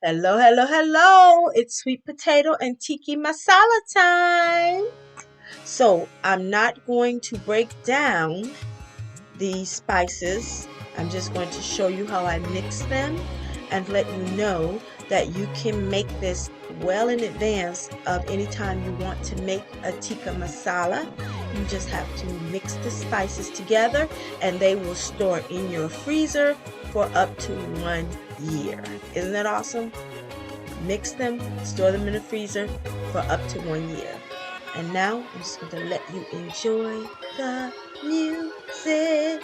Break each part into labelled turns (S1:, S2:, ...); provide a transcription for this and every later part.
S1: Hello, hello, hello. It's sweet potato and tikka masala time. So, I'm not going to break down the spices. I'm just going to show you how I mix them and let you know that you can make this well in advance of any time you want to make a tikka masala. You just have to mix the spices together and they will store in your freezer for up to 1 year. Isn't that awesome? Mix them, store them in the freezer for up to 1 year. And now I'm just going to let you enjoy the music.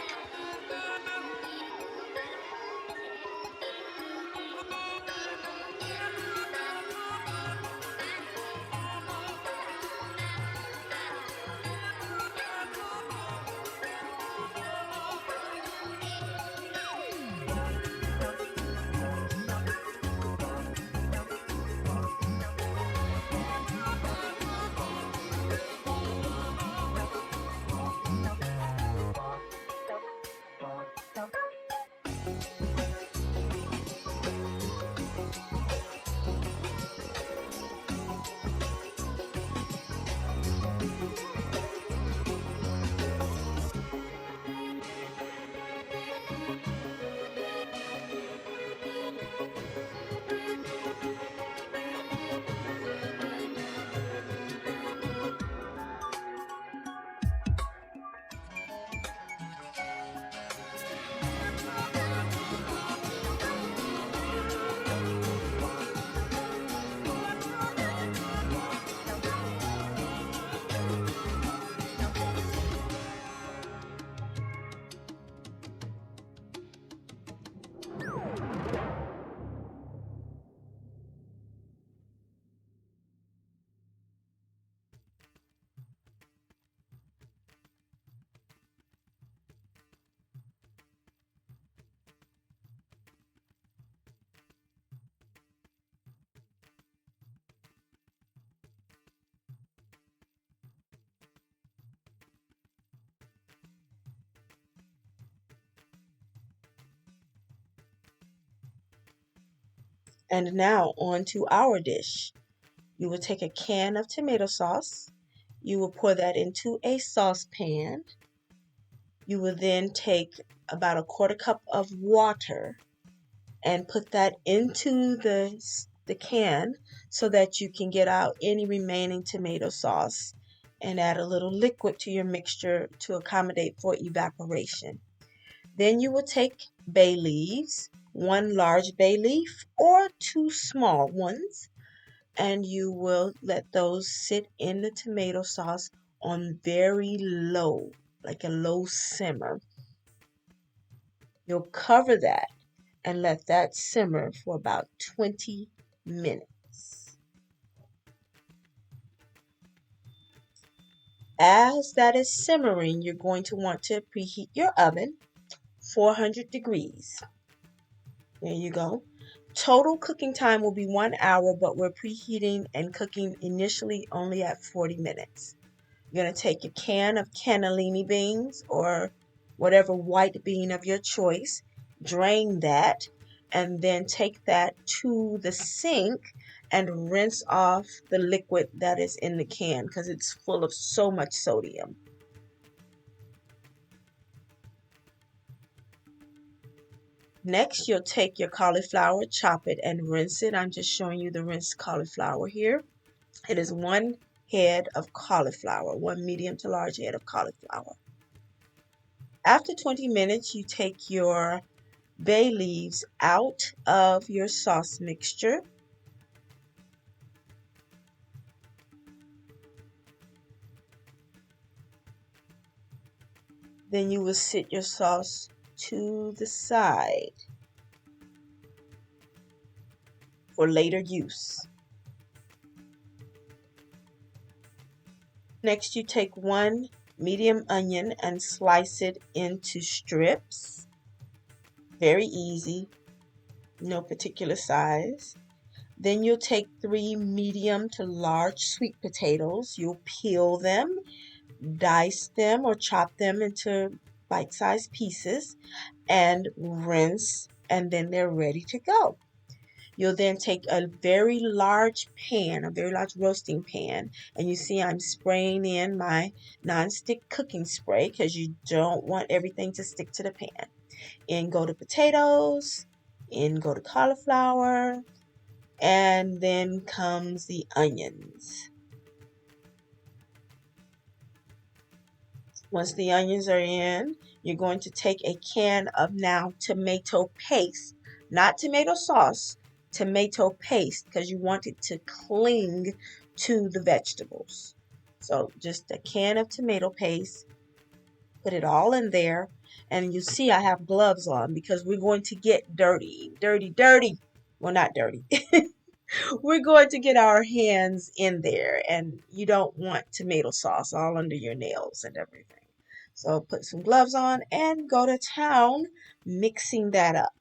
S1: And now on to our dish. You will take a can of tomato sauce. You will pour that into a saucepan. You will then take about a quarter cup of water and put that into the can so that you can get out any remaining tomato sauce and add a little liquid to your mixture to accommodate for evaporation. Then you will take bay leaves, one large bay leaf or two small ones, and you will let those sit in the tomato sauce on very low, like a low simmer. You'll cover that and let that simmer for about 20 minutes. As that is simmering, you're going to want to preheat your oven 400 degrees. There you go. Total cooking time will be 1 hour, but we're preheating and cooking initially only at 40 minutes. You're going to take a can of cannellini beans or whatever white bean of your choice, drain that, and then take that to the sink and rinse off the liquid that is in the can because it's full of so much sodium. Next, you'll take your cauliflower, chop it, and rinse it. I'm just showing you the rinsed cauliflower here. It is one head of cauliflower, one medium to large head of cauliflower. After 20 minutes, you take your bay leaves out of your sauce mixture. Then you will sit your sauce to the side for later use. Next, you take one medium onion and slice it into strips. Very easy, no particular size. Then you'll take 3 medium to large sweet potatoes. You'll peel them, dice them or chop them into bite-sized pieces and rinse, and then they're ready to go. You'll then take a very large pan, a very large roasting pan, and you see I'm spraying in my non-stick cooking spray because you don't want everything to stick to the pan. In go the potatoes, in go the cauliflower, and then comes the onions. Once the onions are in, you're going to take a can of now tomato paste, not tomato sauce, tomato paste, because you want it to cling to the vegetables. So just a can of tomato paste, put it all in there, and you see I have gloves on because we're going to get dirty. Well, not dirty. We're going to get our hands in there, and you don't want tomato sauce all under your nails and everything. So put some gloves on and go to town mixing that up.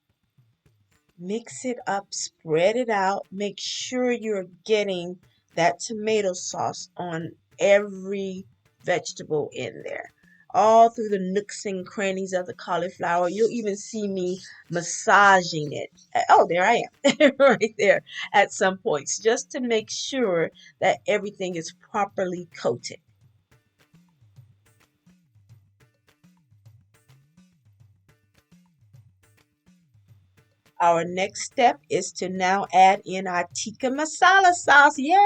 S1: Mix it up, spread it out. Make sure you're getting that tomato sauce on every vegetable in there. All through the nooks and crannies of the cauliflower. You'll even see me massaging it. Oh, there I am, right there at some points, just to make sure that everything is properly coated. Our next step is to now add in our tikka masala sauce. Yay!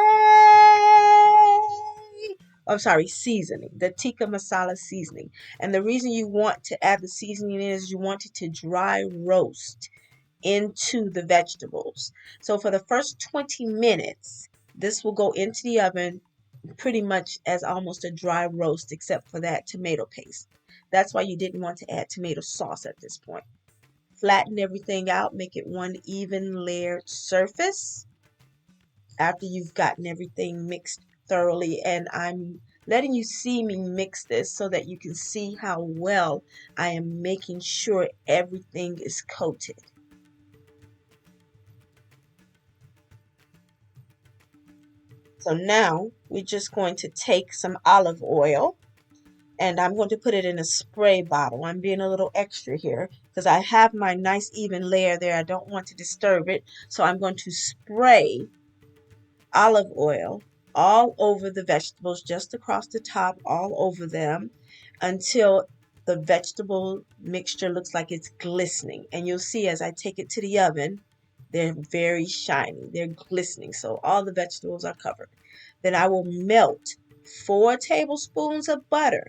S1: I'm sorry, seasoning, the tikka masala seasoning. And the reason you want to add the seasoning is you want it to dry roast into the vegetables. So for the first 20 minutes, this will go into the oven pretty much as almost a dry roast except for that tomato paste. That's why you didn't want to add tomato sauce at this point. Flatten everything out, make it one even layered surface after you've gotten everything mixed thoroughly. And I'm letting you see me mix this so that you can see how well I am making sure everything is coated. So now we're just going to take some olive oil, and I'm going to put it in a spray bottle. I'm being a little extra here because I have my nice even layer there. I don't want to disturb it. So I'm going to spray olive oil all over the vegetables, just across the top, all over them, until the vegetable mixture looks like it's glistening. And you'll see as I take it to the oven, they're very shiny. They're glistening. So all the vegetables are covered. Then I will melt 4 tablespoons of butter.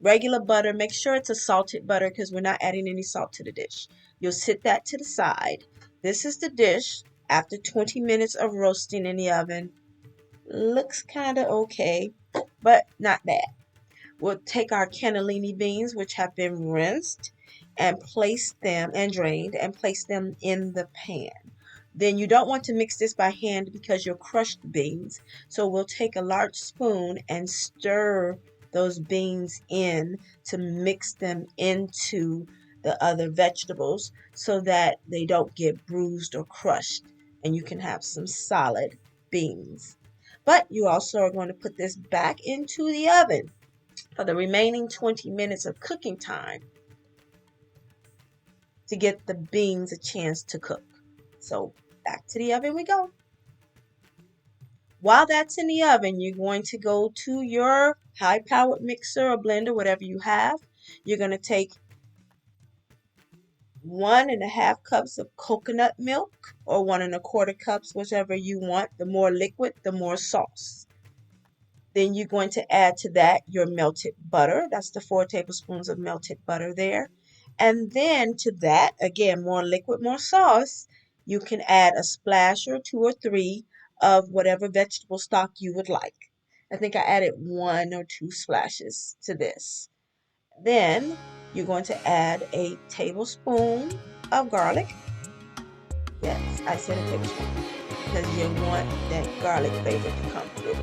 S1: Regular butter. Make sure it's a salted butter because we're not adding any salt to the dish. You'll sit that to the side. This is the dish after 20 minutes of roasting in the oven. Looks kind of okay, but not bad. We'll take our cannellini beans, which have been rinsed, and place them and drained, and place them in the pan. Then you don't want to mix this by hand because you'll crush the beans. So we'll take a large spoon and stir those beans in to mix them into the other vegetables so that they don't get bruised or crushed, and you can have some solid beans. But you also are going to put this back into the oven for the remaining 20 minutes of cooking time to get the beans a chance to cook. So back to the oven we go. While that's in the oven, you're going to go to your high-powered mixer or blender, whatever you have. You're going to take 1.5 cups of coconut milk, or 1.25 cups, whichever you want. The more liquid, the more sauce. Then you're going to add to that your melted butter. That's the 4 tablespoons of melted butter there. And then to that, again, more liquid, more sauce, you can add a splash or 2 or 3 of whatever vegetable stock you would like. I think I added 1 or 2 splashes to this. Then you're going to add a tablespoon of garlic. Yes, I said a tablespoon because you want that garlic flavor to come through.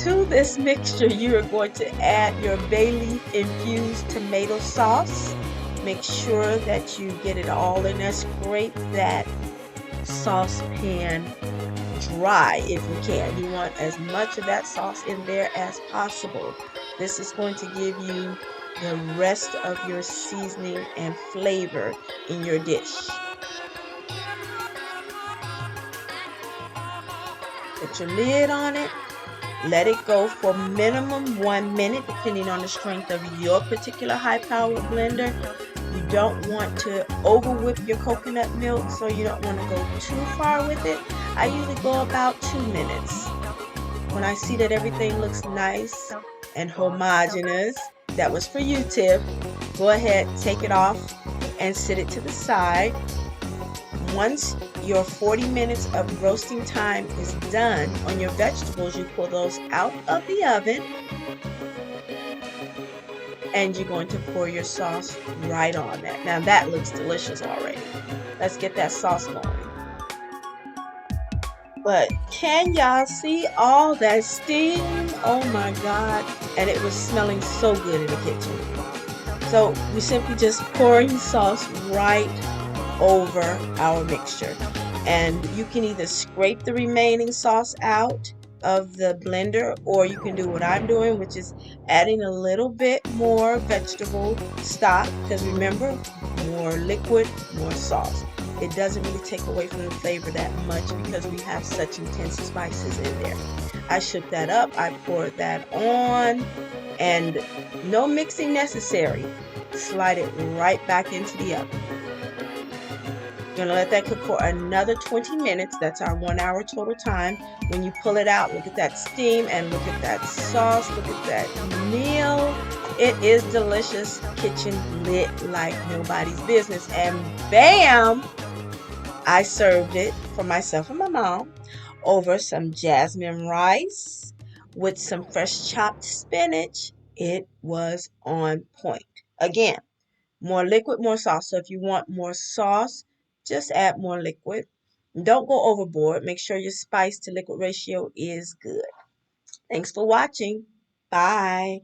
S1: To this mixture, you are going to add your bay leaf infused tomato sauce. Make sure that you get it all in there. Scrape that saucepan dry if you can. You want as much of that sauce in there as possible. This is going to give you the rest of your seasoning and flavor in your dish. Put your lid on it. Let it go for minimum 1 minute, depending on the strength of your particular high-powered blender. You don't want to over whip your coconut milk, so you don't want to go too far with it. I usually go about 2 minutes. When I see that everything looks nice and homogeneous, that was for you, Tiff. Go ahead, take it off and sit it to the side. Once your 40 minutes of roasting time is done on your vegetables, you pull those out of the oven and you're going to pour your sauce right on that. Now that looks delicious already. Let's get that sauce going. But can y'all see all that steam? Oh my God. And it was smelling so good in the kitchen. So we simply just pouring sauce right over our mixture. And you can either scrape the remaining sauce out of the blender, or you can do what I'm doing, which is adding a little bit more vegetable stock, because remember, more liquid, more sauce. It doesn't really take away from the flavor that much because we have such intense spices in there. I shook that up, I poured that on, and no mixing necessary. Slide it right back into the oven. You're gonna let that cook for another 20 minutes. That's our 1 hour total time. When you pull it out, look at that steam and look at that sauce. Look at that meal. It is delicious. Kitchen lit like nobody's business. And bam! I served it for myself and my mom over some jasmine rice with some fresh chopped spinach. It was on point. Again, more liquid, more sauce. So if you want more sauce, just add more liquid. Don't go overboard. Make sure your spice to liquid ratio is good. Thanks for watching. Bye.